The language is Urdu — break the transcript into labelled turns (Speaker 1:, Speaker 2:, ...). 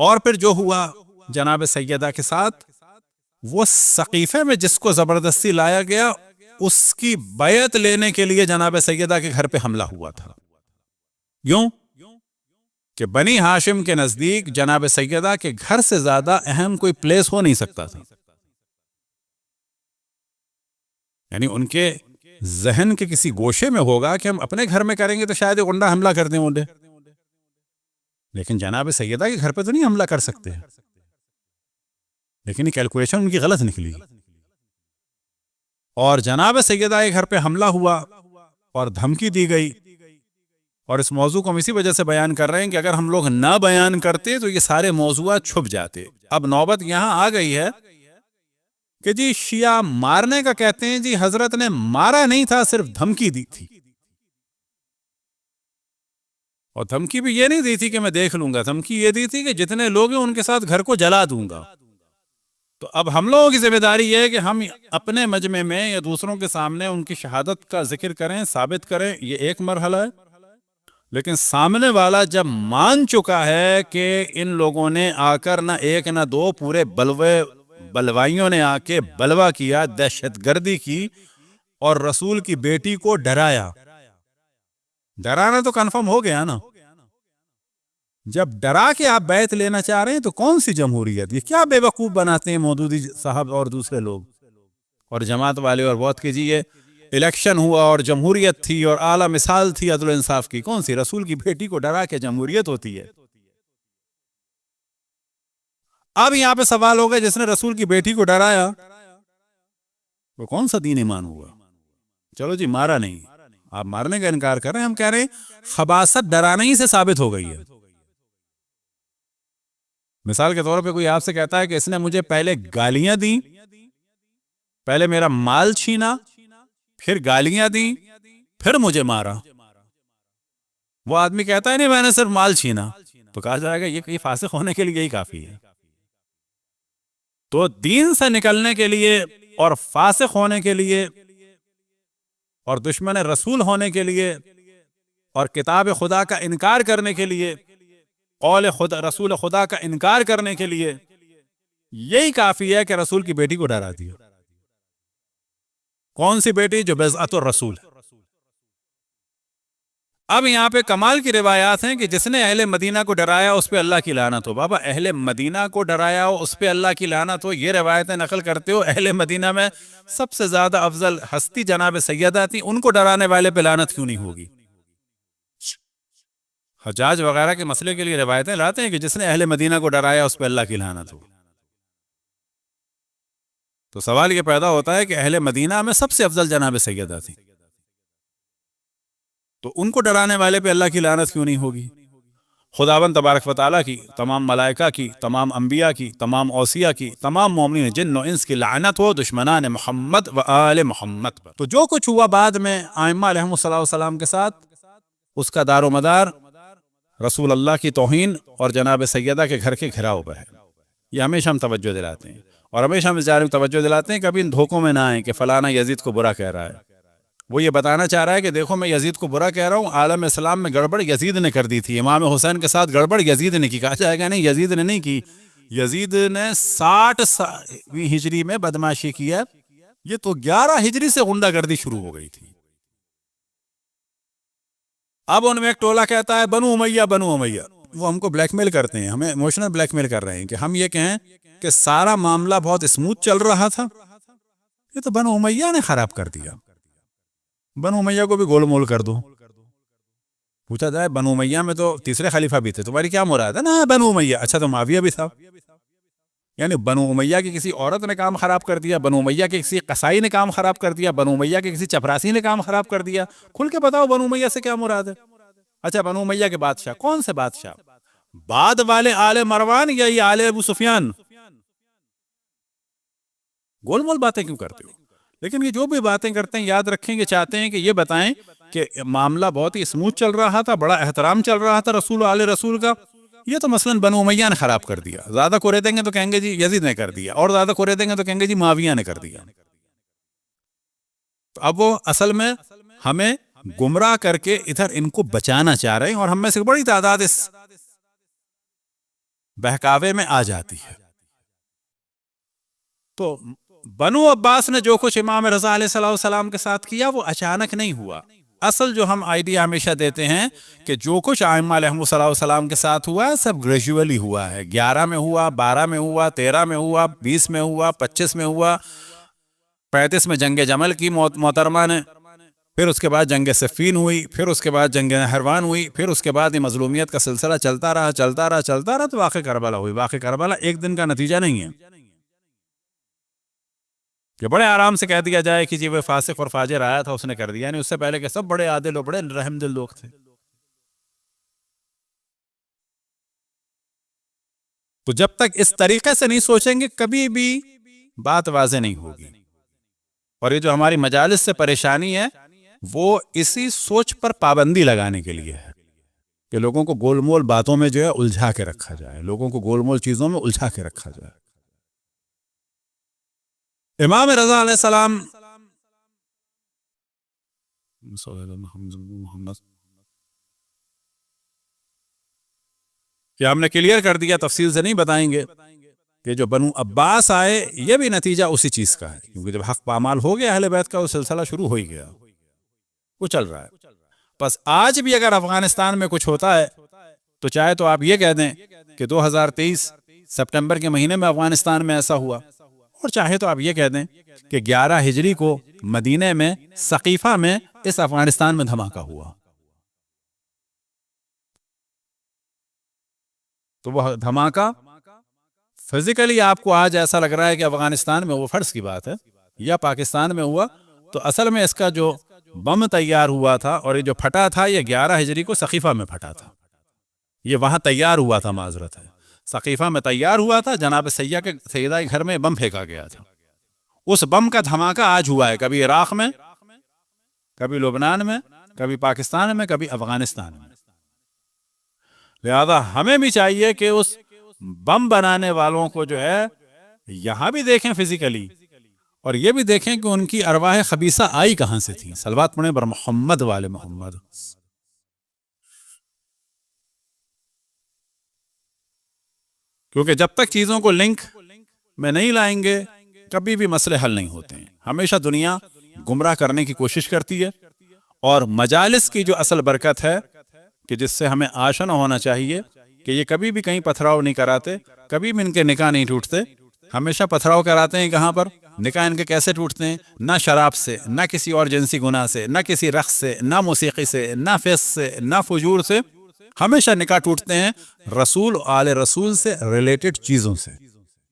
Speaker 1: اور پھر جو ہوا جناب سیدہ کے ساتھ، وہ سقیفے میں جس کو زبردستی لایا گیا اس کی بیعت لینے کے لیے جناب سیدہ کے گھر پہ حملہ ہوا تھا. یوں کہ بنی ہاشم کے نزدیک جناب سیدہ کے گھر سے زیادہ اہم کوئی پلیس ہو نہیں سکتا تھا. یعنی ان کے ذہن کے کسی گوشے میں ہوگا کہ ہم اپنے گھر میں کریں گے تو شاید غنڈہ حملہ کر دیں انہیں، لیکن جناب سیدہ کے گھر پہ تو نہیں حملہ کر سکتے. لیکن یہ کیلکولیشن ان کی غلط نکلی اور جناب سیدہ کے گھر پہ حملہ ہوا اور دھمکی دی گئی. اور اس موضوع کو ہم اسی وجہ سے بیان کر رہے ہیں کہ اگر ہم لوگ نہ بیان کرتے تو یہ سارے موضوعات چھپ جاتے. اب نوبت یہاں آ گئی ہے کہ جی شیعہ مارنے کا کہتے ہیں، جی حضرت نے مارا نہیں تھا، صرف دھمکی دی تھی. اور دھمکی بھی یہ نہیں دی تھی کہ میں دیکھ لوں گا، دھمکی یہ دی تھی کہ جتنے لوگ ہیں ان کے ساتھ گھر کو جلا دوں گا. تو اب ہم لوگوں کی ذمہ داری یہ ہے کہ ہم اپنے مجمع میں یا دوسروں کے سامنے ان کی شہادت کا ذکر کریں، ثابت کریں. یہ ایک مرحلہ ہے. لیکن سامنے والا جب مان چکا ہے کہ ان لوگوں نے آ کر نہ ایک نہ دو، پورے بلوائیوں نے آ کے بلوا کیا، دہشت گردی کی اور رسول کی بیٹی کو ڈرایا. ڈرانا تو کنفرم ہو گیا نا. جب ڈرا کے آپ بیعت لینا چاہ رہے ہیں تو کون سی جمہوریت؟ یہ کیا بے وقوف بناتے ہیں مودودی صاحب اور دوسرے لوگ اور جماعت والے اور بہت کے. جی یہ الیکشن ہوا اور جمہوریت تھی اور اعلیٰ مثال تھی عدل و انصاف کی. کون سی؟ رسول کی بیٹی کو ڈرا کے جمہوریت ہوتی ہے؟ اب یہاں پہ سوال ہوگا جس نے رسول کی بیٹی کو ڈرایا وہ کون سا دین ایمان ہوا؟ چلو جی مارا نہیں، آپ مارنے کا انکار کر رہے ہیں، ہم کہہ رہے ہیں خباثت ڈرانے ہی سے ثابت ہو گئی ہے. مثال کے طور پہ کوئی آپ سے کہتا ہے کہ اس نے مجھے پہلے گالیاں دیں، پہلے میرا مال چھینا، پھر گالیاں دیں، پھر مجھے مارا. وہ آدمی کہتا ہے نہیں میں نے صرف مال چھینا، تو کہا جائے گا یہ فاسق ہونے کے لیے یہی کافی ہے. تو دین سے نکلنے کے لیے اور فاسق ہونے کے لیے اور دشمن رسول ہونے کے لیے اور کتاب خدا کا انکار کرنے کے لیے، قول خدا رسول خدا کا انکار کرنے کے لیے یہی کافی ہے کہ رسول کی بیٹی کو ڈرا دیا. کون سی بیٹی؟ جو بیضعۃ الرسول. اب یہاں پہ کمال کی روایات ہیں کہ جس نے اہل مدینہ کو ڈرایا اس پہ اللہ کی لعنت ہو. بابا اہل مدینہ کو ڈرایا ہو اس پہ اللہ کی لعنت ہو، یہ روایتیں نقل کرتے ہو. اہل مدینہ میں سب سے زیادہ افضل ہستی جناب سیدہ تھی، ان کو ڈرانے والے پہ لعنت کیوں نہیں ہوگی؟ حجاج وغیرہ کے مسئلے کے لیے روایتیں لاتے ہیں کہ جس نے اہل مدینہ کو ڈرایا اس پہ اللہ کی لعنت ہو. تو سوال یہ پیدا ہوتا ہے کہ اہل مدینہ میں سب سے افضل جناب سیدہ تھی، تو ان کو ڈرانے والے پہ اللہ کی لعنت کیوں نہیں ہوگی؟ خداوند تبارک و تعالیٰ کی، تمام ملائکہ کی، تمام انبیاء کی، تمام اوصیاء کی، تمام مومنین جن و انس کی لعنت ہو دشمنان محمد و آل محمد پر. تو جو کچھ ہوا بعد میں ائمہ علیہم السلام کے ساتھ، اس کا دار و مدار رسول اللہ کی توہین اور جناب سیدہ کے گھر کے گھراؤ پہ ہے. یہ ہمیشہ ہم توجہ دلاتے ہیں اور ہمیشہ ہم اس جانب توجہ دلاتے ہیں کہ ابھی ان دھوکوں میں نہ آئیں کہ فلانا یزید کو برا کہہ رہا ہے. وہ یہ بتانا چاہ رہا ہے کہ دیکھو میں یزید کو برا کہہ رہا ہوں، عالم اسلام میں گڑبڑ یزید نے کر دی تھی، امام حسین کے ساتھ گڑبڑ یزید نے کی. کہا جائے گا نہیں یزید نے نہیں کی، یزید نے 60 ہجری میں بدماشی کی ہے، یہ تو 11 ہجری سے غنڈہ گردی شروع ہو گئی تھی. اب ان میں ایک ٹولہ کہتا ہے بنو امیہ بنو امیہ. وہ ہم کو بلیک میل کرتے ہیں، ہمیں ایموشنل بلیک میل کر رہے ہیں کہ ہم یہ کہیں کہ سارا معاملہ بہت اسموتھ چل رہا تھا، یہ تو بنو امیہ نے خراب کر دیا، بنو امیہ کو بھی گول مول کر دو. پوچھا جائے بنو امیہ میں تو تیسرے خلیفہ بھی تھے، تمہاری کیا مراد ہے؟ نا بنو امیہ، اچھا تو معاویہ بھی تھا. یعنی بنو امیہ کی کسی عورت نے کام خراب کر دیا، بنو امیہ کے کسی قصائی نے کام خراب کر دیا، بنو امیہ کے کسی چپراسی نے کام خراب کر دیا. کھل کے بتاؤ بنو امیہ سے کیا مراد ہے؟ اچھا بنو امیہ کے بادشاہ کون سے بادشاہ؟ بعد والے آل مروان یا یہ آل ابو سفیان؟ گول مول باتیں کیوں کرتے ہو؟ لیکن یہ جو بھی باتیں کرتے ہیں یاد رکھیں گے، چاہتے ہیں کہ یہ بتائیں کہ معاملہ بہت ہی اسموتھ چل رہا تھا، بڑا احترام چل رہا تھا رسول آل رسول کا، یہ تو مثلا بنو امیہ نے خراب کر دیا. زیادہ کورے دیں گے تو کہیں گے جی یزید نے کر دیا، اور زیادہ کورے دیں گے تو کہیں گے جی معاویہ نے کر دیا. تو اب وہ اصل میں ہمیں گمراہ کر کے ادھر ان کو بچانا چاہ رہے ہیں، اور ہم میں سے بڑی تعداد اس بہکاوے میں آ جاتی ہے۔ تو بنو عباس نے جو کچھ امام رضا علیہ السلام کے ساتھ کیا وہ اچانک نہیں ہوا۔ اصل جو ہم آئیڈیا ہمیشہ دیتے ہیں کہ جو کچھ ائمہ علیہم السلام کے ساتھ ہوا ہے سب گریجولی ہوا ہے، 11 میں ہوا، 12 میں ہوا، 13 میں ہوا، 20 میں ہوا، 25 میں ہوا، 35 میں جنگ جمل کی محترمہ نے، پھر اس کے بعد جنگ صفین ہوئی، پھر اس کے بعد جنگ نہروان ہوئی، پھر اس کے بعد یہ مظلومیت کا سلسلہ چلتا رہا تو واقع کربلا ہوئی۔ واقع کربلا ایک دن کا نتیجہ نہیں ہے کہ بڑے آرام سے کہہ دیا جائے کہ جی وہ فاسق اور فاجر آیا تھا اس نے کر دیا، یعنی اس سے پہلے کہ سب بڑے عادل اور بڑے رحم دل لوگ تھے۔ تو جب تک اس طریقے سے نہیں سوچیں گے کبھی بھی بات واضح نہیں ہوگی۔ اور یہ جو ہماری مجالس سے پریشانی ہے وہ اسی سوچ پر پابندی لگانے کے لیے ہے کہ لوگوں کو گول مول باتوں میں جو ہے الجھا کے رکھا جائے، لوگوں کو گول مول چیزوں میں الجھا کے رکھا جائے۔ امام رضا علیہ السلام کہ ہم نے کلیئر کر دیا، تفصیل سے نہیں بتائیں گے کہ جو بنو عباس آئے یہ بھی نتیجہ اسی چیز کا ہے، کیونکہ جب حق پامال ہو گیا اہل بیت کا وہ سلسلہ شروع ہو ہی گیا، وہ چل رہا ہے۔ بس آج بھی اگر افغانستان میں کچھ ہوتا ہے تو چاہے تو آپ یہ کہہ دیں کہ 2023 سپٹمبر کے مہینے میں افغانستان میں ایسا ہوا، اور چاہے تو آپ یہ کہہ دیں کہ 11 ہجری کو مدینہ میں ثقیفہ میں اس افغانستان میں دھماکہ ہوا، تو وہ دھماکہ فزیکلی آپ کو آج ایسا لگ رہا ہے کہ افغانستان میں، وہ فرض کی بات ہے، یا پاکستان میں ہوا، تو اصل میں اس کا جو بم تیار ہوا تھا اور یہ جو پھٹا تھا یہ 11 ہجری کو ثقیفہ میں پھٹا تھا، یہ وہاں تیار ہوا تھا، معذرت ہے، ثقیفہ میں تیار ہوا تھا، جناب سیدہ کے گھر میں بم پھینکا گیا تھا، اس بم کا دھماکہ آج ہوا ہے، کبھی عراق میں، کبھی لبنان میں، کبھی پاکستان میں، کبھی افغانستان میں۔ لہذا ہمیں بھی چاہیے کہ اس بم بنانے والوں کو جو ہے یہاں بھی دیکھیں فزیکلی، اور یہ بھی دیکھیں کہ ان کی ارواح خبیثہ آئی کہاں سے تھی۔ صلوات پڑھیں بر محمد والے محمد۔ کیونکہ جب تک چیزوں کو لنک میں نہیں لائیں گے کبھی بھی مسئلے حل نہیں ہوتے ہیں، ہمیشہ دنیا گمراہ کرنے کی کوشش کرتی ہے، اور مجالس کی جو اصل برکت ہے کہ جس سے ہمیں آشنا ہونا چاہیے کہ یہ کبھی بھی کہیں پتھراؤ نہیں کراتے، کبھی بھی ان کے نکاح نہیں ٹوٹتے، ہمیشہ پتھراؤ کراتے ہیں کہاں پر؟ نکاح ان کے کیسے ٹوٹتے ہیں؟ نہ شراب سے، نہ کسی اور جنسی گناہ سے، نہ کسی رقص سے، نہ موسیقی سے، نہ فسق سے، نہ فجور سے، ہمیشہ نکاح ٹوٹتے ہیں رسول و آل رسول سے ریلیٹڈ چیزوں سے۔